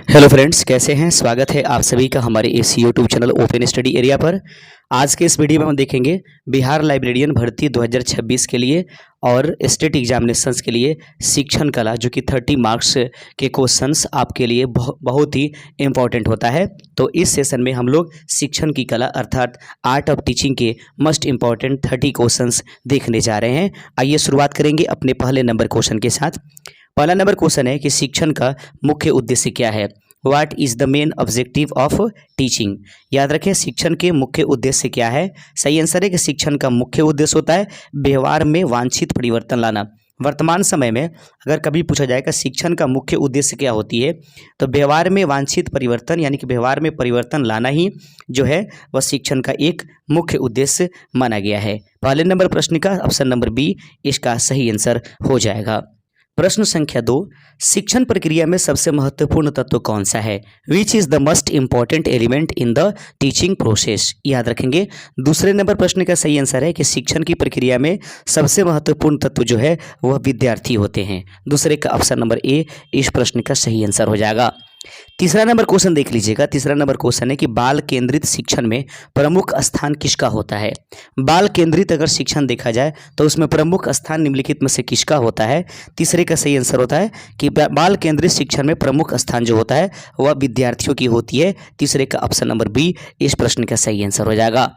Hello friends, कैसे हैं। स्वागत है आप सभी का हमारे इस YouTube channel open study area पर। आज के इस वीडियो में हम देखेंगे बिहार लाइब्रेरियन भर्ती 2026 के लिए और स्टेट एग्जामिनेशंस के लिए शिक्षण कला, जो कि 30 मार्क्स के क्वेश्चंस आपके लिए बहुत ही इम्पोर्टेंट होता है। तो इस सेशन में हम लोग शिक्षण की कला अर्थात आर्ट ऑफ टीचिंग के मोस्ट इम्पॉर्टेंट 30 क्वेश्चंस देखने जा रहे हैं। आइए शुरुआत करेंगे अपने पहले नंबर क्वेश्चन के साथ। पहला नंबर क्वेश्चन है कि शिक्षण का मुख्य उद्देश्य क्या है। What is the main objective of teaching. याद रखें, शिक्षण के मुख्य उद्देश्य क्या है। सही आंसर है कि शिक्षण का मुख्य उद्देश्य होता है व्यवहार में वांछित परिवर्तन लाना। वर्तमान समय में अगर कभी पूछा जाए कि शिक्षण का मुख्य उद्देश्य क्या होती है, तो व्यवहार में वांछित परिवर्तन यानी कि व्यवहार में परिवर्तन लाना ही जो है वह शिक्षण का एक मुख्य उद्देश्य माना गया है। पहले नंबर प्रश्न का ऑप्शन नंबर बी इसका सही आंसर हो जाएगा। प्रश्न संख्या 2, शिक्षण प्रक्रिया में सबसे महत्वपूर्ण तत्व कौन सा है। Which is the most important element in the teaching process. याद रखेंगे, दूसरे नंबर प्रश्न का सही आंसर है कि शिक्षण की प्रक्रिया में सबसे महत्वपूर्ण तत्व जो है वह विद्यार्थी होते हैं। दूसरे का ऑप्शन नंबर ए इस प्रश्न का सही आंसर हो जाएगा। तीसरा नंबर क्वेश्चन देख लीजिएगा। तीसरा नंबर क्वेश्चन है कि बाल केंद्रित शिक्षण में प्रमुख स्थान किसका होता है। बाल केंद्रित अगर शिक्षण देखा जाए तो उसमें प्रमुख स्थान निम्नलिखित में से किसका होता है। तीसरे का सही आंसर होता है कि बाल केंद्रित शिक्षण में प्रमुख स्थान जो होता है वह विद्यार्थियों की होती है। तीसरे का ऑप्शन नंबर बी इस प्रश्न का सही आंसर हो जाएगा।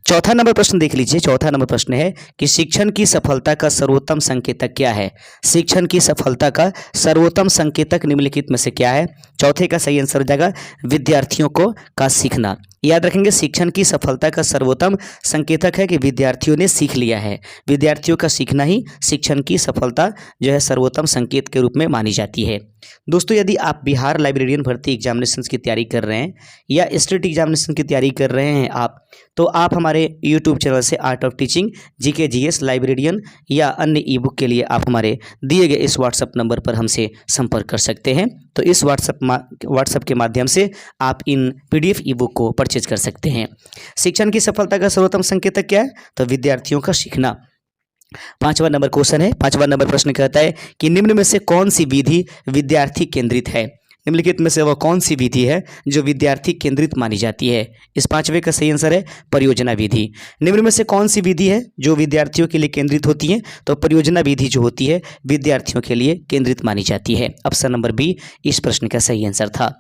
चौथा नंबर प्रश्न देख लीजिए। चौथा नंबर प्रश्न है कि शिक्षण की सफलता का सर्वोत्तम संकेतक क्या है। शिक्षण की सफलता का सर्वोत्तम संकेतक निम्नलिखित में से क्या है। चौथे का सही आंसर हो जाएगा विद्यार्थियों को का सीखना। याद रखेंगे, शिक्षण की सफलता का सर्वोत्तम संकेतक है कि विद्यार्थियों ने सीख लिया है। विद्यार्थियों का सीखना ही शिक्षण की सफलता जो है सर्वोत्तम संकेत के रूप में मानी जाती है। दोस्तों, यदि आप बिहार लाइब्रेरियन भर्ती एग्जामिनेशंस की तैयारी कर रहे हैं या स्टेट एग्जामिनेशन की तैयारी कर रहे हैं तो आप हमारे यूट्यूब चैनल से art of teaching, GK, GS, librarian या अन्य ई बुक के लिए आप हमारे दिए गए इस व्हाट्सएप नंबर पर हमसे संपर्क कर सकते हैं। तो इस व्हाट्सएप के माध्यम से आप इन पीडीएफ ई बुक को परचेज कर सकते हैं। शिक्षण की सफलता का सर्वोत्तम संकेतक क्या है, तो विद्यार्थियों का सीखना। पांचवा नंबर क्वेश्चन है। पांचवा नंबर प्रश्न कहता है कि निम्न में से कौन सी विधि विद्यार्थी केंद्रित है। निम्नलिखित में से वह कौन सी विधि है जो विद्यार्थी केंद्रित मानी जाती है। इस पांचवे का सही आंसर है परियोजना विधि। निम्न में से कौन सी विधि है जो विद्यार्थियों के लिए केंद्रित होती है, तो परियोजना विधि जो होती है विद्यार्थियों के लिए केंद्रित मानी जाती है। ऑप्शन नंबर बी इस प्रश्न का सही आंसर था।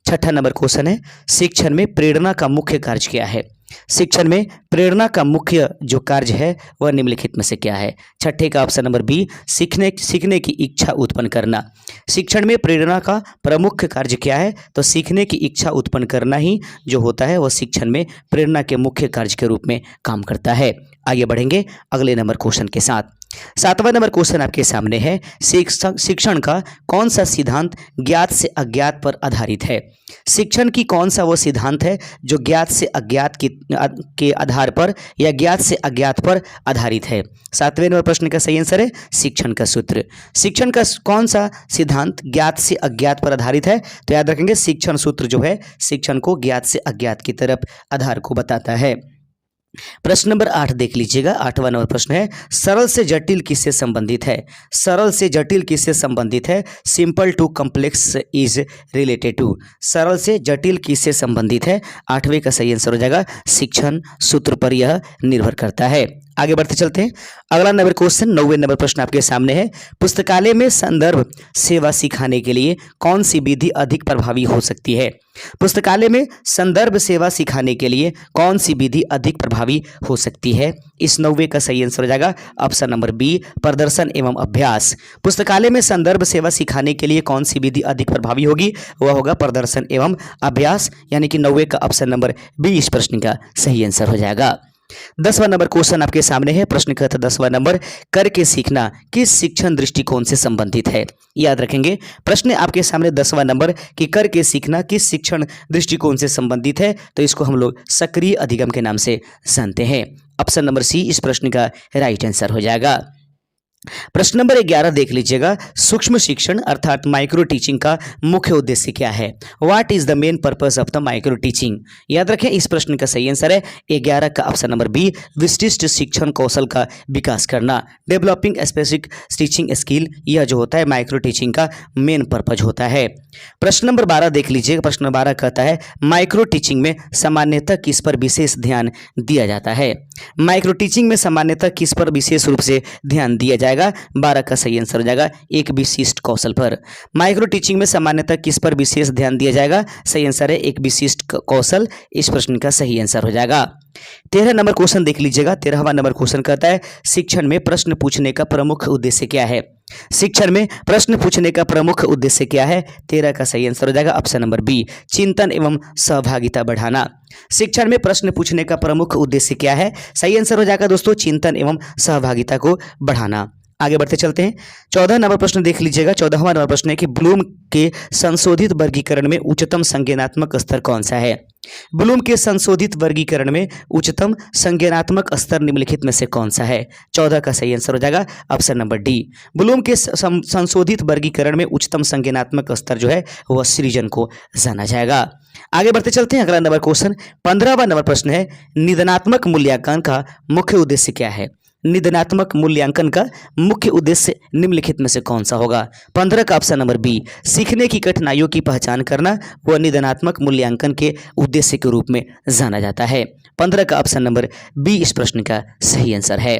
छठा नंबर क्वेश्चन है, शिक्षण में प्रेरणा का मुख्य कार्य क्या है। शिक्षण में प्रेरणा का मुख्य जो कार्य है वह निम्नलिखित में से क्या है। छठे का ऑप्शन नंबर बी सीखने की इच्छा उत्पन्न करना। शिक्षण में प्रेरणा का प्रमुख कार्य क्या है, तो सीखने की इच्छा उत्पन्न करना ही जो होता है वह शिक्षण में प्रेरणा के मुख्य कार्य के रूप में काम करता है। आगे बढ़ेंगे अगले नंबर क्वेश्चन के साथ। सातवां नंबर क्वेश्चन आपके सामने है, शिक्षण का कौन सा सिद्धांत ज्ञात से अज्ञात पर आधारित है। शिक्षण की कौन सा वो सिद्धांत है जो ज्ञात से अज्ञात के आधार पर या ज्ञात से अज्ञात पर आधारित है। सातवें नंबर प्रश्न का सही आंसर है शिक्षण का सूत्र। शिक्षण का कौन सा सिद्धांत ज्ञात से अज्ञात पर आधारित है, तो याद रखेंगे शिक्षण सूत्र जो है शिक्षण को ज्ञात से अज्ञात की तरफ आधार को बताता है। प्रश्न नंबर 8 देख लीजिएगा। 8वां नंबर प्रश्न है, सरल से जटिल किससे संबंधित है। सरल से जटिल किससे संबंधित है। Simple to complex is related to. सरल से जटिल किससे संबंधित है। 8वें का सही आंसर हो जाएगा शिक्षण सूत्र पर यह निर्भर करता है। आगे बढ़ते चलते हैं। अगला नंबर क्वेश्चन 9वें नंबर प्रश्न आपके सामने है, पुस्तकालय में संदर्भ सेवा सिखाने के लिए कौन सी विधि अधिक प्रभावी हो सकती है। पुस्तकालय में संदर्भ सेवा सिखाने के लिए कौन सी विधि अधिक प्रभावी हो सकती है। इस 9वें का सही आंसर हो जाएगा ऑप्शन नंबर बी प्रदर्शन एवं अभ्यास। पुस्तकालय में संदर्भ सेवा सिखाने के लिए कौन सी विधि अधिक प्रभावी होगी, वह होगा प्रदर्शन एवं अभ्यास, यानी कि 9वें का ऑप्शन नंबर बी इस प्रश्न का सही आंसर हो जाएगा। 10वां नंबर क्वेश्चन आपके सामने है। प्रश्न का था 10वां नंबर, करके सीखना किस शिक्षण दृष्टिकोण से संबंधित है। याद रखेंगे, प्रश्न आपके सामने 10वां नंबर कि करके सीखना किस शिक्षण दृष्टिकोण से संबंधित है, तो इसको हम लोग सक्रिय अधिगम के नाम से जानते हैं। ऑप्शन नंबर सी इस प्रश्न का राइट आंसर हो जाएगा। प्रश्न नंबर 11 देख लीजिएगा, सूक्ष्म शिक्षण अर्थात माइक्रो टीचिंग का मुख्य उद्देश्य क्या है? What is the main purpose of the micro teaching? याद रखें इस प्रश्न का सही आंसर है 11 का ऑप्शन नंबर बी, विशिष्ट शिक्षण कौशल का विकास करना, डेवलपिंग स्पेसिफिक टीचिंग स्किल। यह जो होता है माइक्रो टीचिंग का मेन पर्पज होता है। प्रश्न नंबर 12 देख लीजिएगा, प्रश्न नंबर 12 कहता है माइक्रो टीचिंग में सामान्यतः किस पर विशेष ध्यान दिया जाता है? माइक्रो टीचिंग में सामान्यतः किस पर विशेष रूप से ध्यान दिया जाएगा? 12 का सही आंसर हो जाएगा एक विशिष्ट कौशल पर। माइक्रो टीचिंग में सामान्यतः किस पर विशेष ध्यान दिया जाएगा? सही आंसर है एक विशिष्ट कौशल, इस प्रश्न का सही आंसर हो जाएगा। 13 नंबर क्वेश्चन देख लीजिएगा, 13वां नंबर क्वेश्चन कहता है शिक्षण में प्रश्न पूछने का प्रमुख उद्देश्य क्या है? शिक्षण में प्रश्न पूछने का प्रमुख उद्देश्य क्या है? 13 का सही आंसर हो जाएगा ऑप्शन नंबर बी, चिंतन एवं सहभागिता बढ़ाना। शिक्षण में प्रश्न पूछने का प्रमुख उद्देश्य क्या है? सही आंसर हो जाएगा दोस्तों चिंतन एवं सहभागिता को बढ़ाना। आगे बढ़ते चलते हैं, 14 नंबर प्रश्न देख लीजिएगा। 14वां नंबर प्रश्न है कि ब्लूम के संशोधित वर्गीकरण में उच्चतम संज्ञानात्मक स्तर कौन सा है? ब्लूम के संशोधित वर्गीकरण में उच्चतम संज्ञानात्मक स्तर निम्नलिखित में से कौन सा है? 14 का सही आंसर हो जाएगा ऑप्शन नंबर डी, ब्लूम के संशोधित वर्गीकरण में उच्चतम संज्ञानात्मक स्तर जो है वह सृजन को जाना जाएगा। आगे बढ़ते चलते हैं, अगला नंबर क्वेश्चन 15वां नंबर प्रश्न है निदानात्मक मूल्यांकन का मुख्य उद्देश्य क्या है? निदानात्मक मूल्यांकन का मुख्य उद्देश्य निम्नलिखित में से कौन सा होगा? 15 का ऑप्शन नंबर बी, सीखने की कठिनाइयों की पहचान करना वह निदानात्मक मूल्यांकन के उद्देश्य के रूप में जाना जाता है। 15 का ऑप्शन नंबर बी इस प्रश्न का सही आंसर है।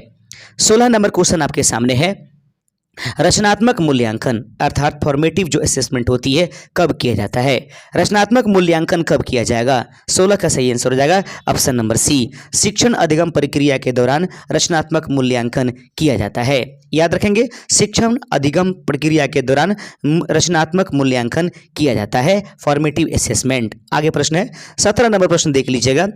16 नंबर क्वेश्चन आपके सामने है, रचनात्मक मूल्यांकन अर्थात फॉर्मेटिव जो असेसमेंट होती है कब किया जाता है? रचनात्मक मूल्यांकन कब किया जाएगा? 16 का सही आंसर हो जाएगा ऑप्शन नंबर सी, शिक्षण अधिगम प्रक्रिया के दौरान रचनात्मक मूल्यांकन किया जाता है। याद रखेंगे शिक्षण अधिगम प्रक्रिया के दौरान रचनात्मक मूल्यांकन किया जाता है, फॉर्मेटिव असेसमेंट। आगे प्रश्न है 17 नंबर प्रश्न देख लीजिएगा।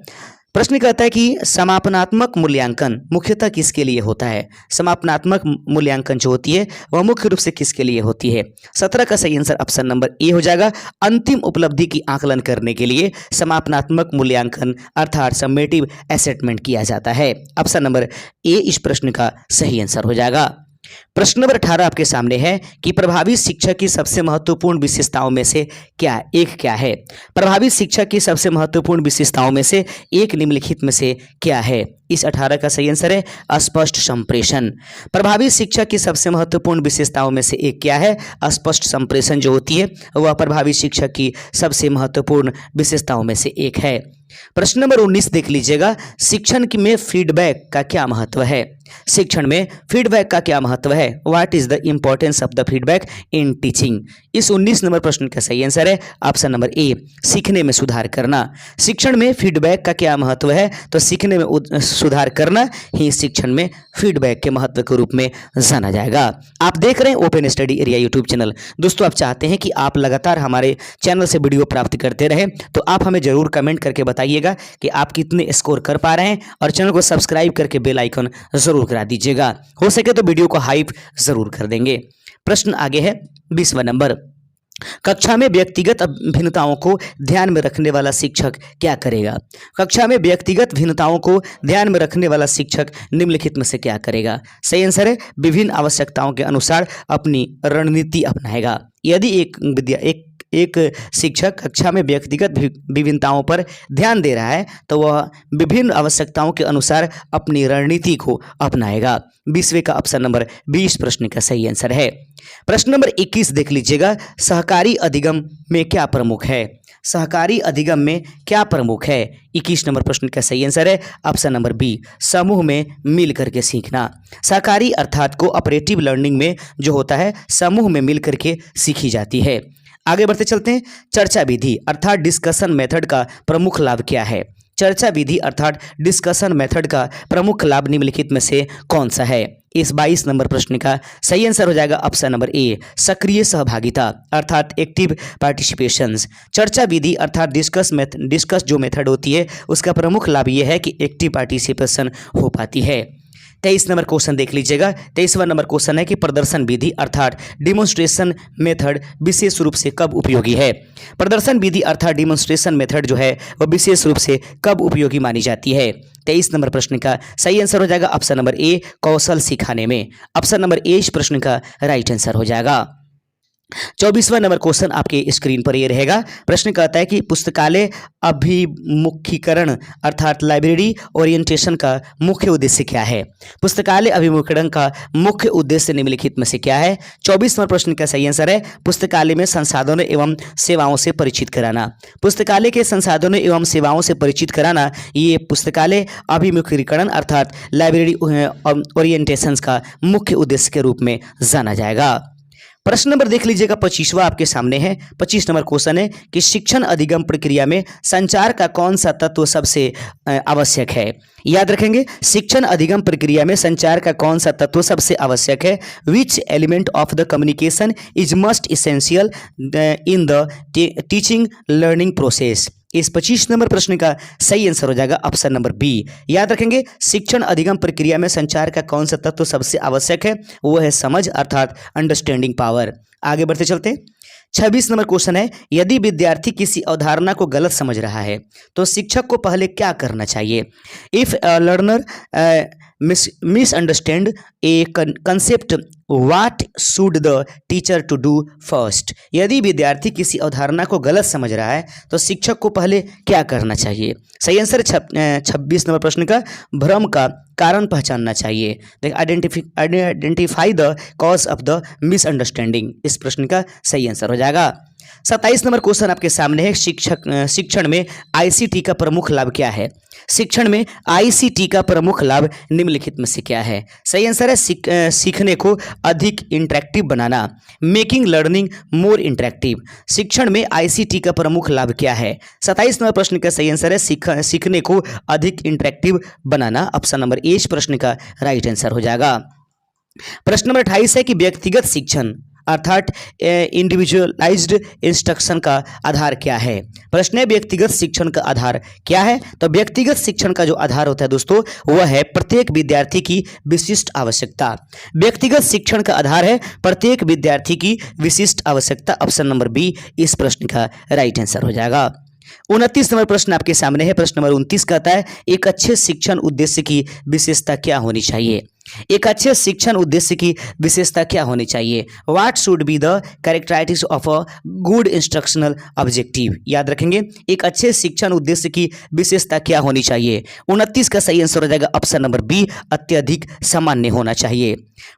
प्रश्न कहता है कि समापनात्मक मूल्यांकन मुख्यतः किसके लिए होता है? समापनात्मक मूल्यांकन जो होती है वह मुख्य रूप से किसके लिए होती है? 17 का सही आंसर ऑप्शन नंबर ए हो जाएगा, अंतिम उपलब्धि की आकलन करने के लिए समापनात्मक मूल्यांकन अर्थात समेटिव असेसमेंट किया जाता है। ऑप्शन नंबर ए इस प्रश्न का सही आंसर हो जाएगा। प्रश्न नंबर 18 आपके सामने है कि प्रभावी शिक्षक की सबसे महत्वपूर्ण विशेषताओं में से क्या है? प्रभावी शिक्षक की सबसे महत्वपूर्ण विशेषताओं में से एक निम्नलिखित में से क्या है? इस 18 का सही आंसर है अस्पष्ट संप्रेषण। प्रभावी शिक्षक की सबसे महत्वपूर्ण विशेषताओं में से एक क्या है? अस्पष्ट संप्रेषण जो होती है वह प्रभावी शिक्षक की सबसे महत्वपूर्ण विशेषताओं में से एक है। प्रश्न नंबर 19 देख लीजिएगा, शिक्षण में फीडबैक का क्या महत्व है? शिक्षण में फीडबैक का क्या महत्व है? What is the importance of the feedback in teaching? इस 19 नंबर प्रश्न का सही आंसर है ऑप्शन नंबर ए, सीखने में सुधार करना। शिक्षण में फीडबैक का क्या महत्व है? तो सीखने में सुधार करना ही शिक्षण में फीडबैक के महत्व के रूप में जाना जाएगा। आप देख रहे हैं open study area YouTube channel. दोस्तों आप चाहते हैं कि आप लगातार हमारे चैनल से वीडियो प्राप्त करते रहें तो आप हमें जरूर कमेंट करके बताइएगा कि आप कितने स्कोर कर पा रहे हैं और चैनल को सब्सक्राइब करके बेल आइकन जरूर करा दीजिएगा। हो सके तो वीडियो को हाइप जरूर कर देंगे। प्रश्न आगे है 20वां नंबर, कक्षा में व्यक्तिगत भिन्नताओं को ध्यान में रखने वाला शिक्षक क्या करेगा? कक्षा में व्यक्तिगत भिन्नताओं को ध्यान में रखने वाला शिक्षक निम्नलिखित में से क्या करेगा? सही आंसर है विभिन्न आवश्यकताओं के अनुसार अपनी रणनीति अपनाएगा। यदि एक शिक्षक कक्षा में व्यक्तिगत विभिन्नताओं पर ध्यान दे रहा है तो वह विभिन्न आवश्यकताओं के अनुसार अपनी रणनीति को अपनाएगा। 20वें का ऑप्शन नंबर 20 प्रश्न का सही आंसर है। प्रश्न नंबर 21 देख लीजिएगा, सहकारी अधिगम में क्या प्रमुख है? सहकारी अधिगम में क्या प्रमुख है? 21 नंबर प्रश्न का सही आंसर है ऑप्शन नंबर बी, समूह में मिल करके सीखना। सहकारी अर्थात कोऑपरेटिव लर्निंग में जो होता है समूह में मिल करके सीखी जाती है। आगे बढ़ते चलते हैं, चर्चा विधि अर्थात डिस्कशन मेथड का प्रमुख लाभ क्या है? चर्चा विधि अर्थात डिस्कशन मेथड का प्रमुख लाभ निम्नलिखित में से कौन सा है? इस 22 नंबर प्रश्न का सही आंसर हो जाएगा ऑप्शन नंबर ए, सक्रिय सहभागिता अर्थात एक्टिव पार्टिसिपेशंस। चर्चा विधि अर्थात डिस्कस जो मेथड होती है उसका प्रमुख लाभ यह है कि एक्टिव पार्टिसिपेशन हो पाती है। 23 नंबर क्वेश्चन देख लीजिएगा। 23वां नंबर क्वेश्चन है कि प्रदर्शन विधि अर्थात डिमोन्स्ट्रेशन मेथड विशेष रूप से कब उपयोगी है। प्रदर्शन विधि अर्थात डिमोन्स्ट्रेशन मेथड जो है वह विशेष रूप से कब उपयोगी मानी जाती है। 23 नंबर प्रश्न का सही आंसर हो जाएगा ऑप्शन नंबर ए, कौशल सिखाने में। ऑप्शन नंबर ए इस प्रश्न का राइट आंसर हो जाएगा। 24वां नंबर क्वेश्चन आपके स्क्रीन पर ये रहेगा। प्रश्न कहता है कि पुस्तकालय अभिमुखीकरण अर्थात लाइब्रेरी ओरिएंटेशन का मुख्य उद्देश्य क्या है। पुस्तकालय अभिमुखीकरण का मुख्य उद्देश्य निम्नलिखित में से क्या है। 24वां प्रश्न का सही आंसर है पुस्तकालय में संसाधनों एवं सेवाओं से परिचित कराना। पुस्तकालय के संसाधनों एवं सेवाओं से परिचित कराना ये पुस्तकालय अभिमुखीकरण अर्थात लाइब्रेरी ओरिएंटेशन का मुख्य उद्देश्य के रूप में जाना जाएगा। प्रश्न नंबर देख लीजिएगा 25वां आपके सामने है। 25 नंबर क्वेश्चन है कि शिक्षण अधिगम प्रक्रिया में संचार का कौन सा तत्व सबसे आवश्यक है। याद रखेंगे, शिक्षण अधिगम प्रक्रिया में संचार का कौन सा तत्व सबसे आवश्यक है। Which element of the communication is must essential in the teaching learning process. इस 25 नंबर प्रश्न का सही आंसर हो जाएगा ऑप्शन नंबर बी। याद रखेंगे, शिक्षण अधिगम प्रक्रिया में संचार का कौन सा तत्व सबसे आवश्यक है, वो है समझ अर्थात अंडरस्टैंडिंग पावर। आगे बढ़ते चलते 26 नंबर क्वेश्चन है यदि विद्यार्थी किसी अवधारणा को गलत समझ रहा है तो शिक्षक को पहले क्या करना चाहिए। If learner misunderstand a concept what should the teacher to do first. यदि विद्यार्थी किसी अवधारणा को गलत समझ रहा है तो शिक्षक को पहले क्या करना चाहिए। सही आंसर 26 नंबर प्रश्न का भ्रम का कारण पहचानना चाहिए। Identify the cause of the misunderstanding. इस प्रश्न का सही आंसर हो जाएगा। 27 नंबर क्वेश्चन आपके सामने है शिक्षण में आईसीटी का प्रमुख लाभ क्या है। शिक्षण में आईसीटी का प्रमुख लाभ निम्नलिखित में से क्या है। सही आंसर है सीखने को अधिक इंटरेक्टिव बनाना, मेकिंग लर्निंग मोर इंटरेक्टिव। शिक्षण में आईसीटी का प्रमुख लाभ क्या है। 27 नंबर प्रश्न का सही आंसर है सीखने को अधिक interactive banana. Option number A इस प्रश्न का राइट आंसर हो जाएगा। प्रश्न नंबर 28 है कि व्यक्तिगत शिक्षण अर्थात इंडिविजुअलाइज्ड इंस्ट्रक्शन का आधार क्या है। प्रश्न है व्यक्तिगत शिक्षण का आधार क्या है। तो व्यक्तिगत शिक्षण का जो आधार होता है दोस्तों वह है प्रत्येक विद्यार्थी की विशिष्ट आवश्यकता। व्यक्तिगत शिक्षण का आधार है प्रत्येक विद्यार्थी की विशिष्ट आवश्यकता। ऑप्शन नंबर बी इस प्रश्न का राइट आंसर हो जाएगा। 29 नंबर प्रश्न आपके सामने है। प्रश्न नंबर 29 कहता है एक अच्छे शिक्षण उद्देश्य की विशेषता क्या होनी चाहिए। एक अच्छे शिक्षण उद्देश्य की विशेषता क्या होनी चाहिए। What should be the characteristics of a good instructional objective. याद रखेंगे, एक अच्छे शिक्षण उद्देश्य की विशेषता क्या होनी चाहिए। 29 का सही आंसर हो जाएगा ऑप्शन नंबर बी, अत्यधिक सामान्य होना चाहिए।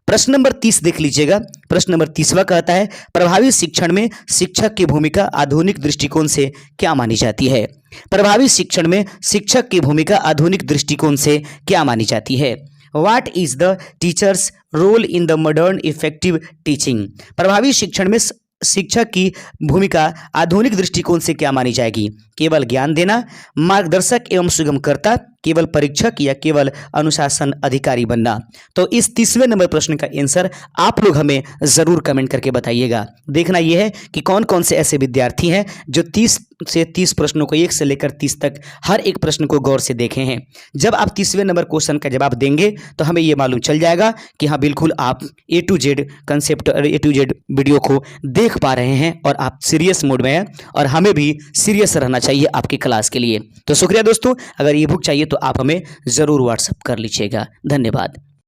प्रश्न नंबर 30 देख लीजिएगा। प्रश्न नंबर 30वां कहता है प्रभावी शिक्षण में शिक्षक की भूमिका आधुनिक दृष्टिकोण से क्या मानी जाती है। प्रभावी शिक्षण में शिक्षक की भूमिका आधुनिक दृष्टिकोण से क्या मानी जाती है। What is the teacher's role in the modern effective teaching? प्रभावी शिक्षण में शिक्षक की भूमिका आधुनिक दृष्टिकोण से क्या मानी जाएगी। केवल ज्ञान देना, मार्गदर्शक एवं सुगमकर्ता, केवल परीक्षक या केवल अनुशासन अधिकारी बनना। तो इस 30वें नंबर प्रश्न का आंसर आप लोग हमें जरूर कमेंट करके बताइएगा। देखना यह है कि कौन कौन से ऐसे विद्यार्थी हैं जो 30 से 30 प्रश्नों को 1 से लेकर 30 तक हर एक प्रश्न को गौर से देखे हैं। जब आप 30वें नंबर क्वेश्चन का जवाब देंगे तो हमें यह मालूम चल जाएगा कि हाँ बिल्कुल आप A to Z concept A to Z video को देख पा रहे हैं और आप सीरियस मोड में हैं और हमें भी सीरियस रहना चाहिए आपकी क्लास के लिए। तो शुक्रिया दोस्तों, अगर ये बुक चाहिए तो आप हमें ज़रूर व्हाट्सएप कर लीजिएगा। धन्यवाद।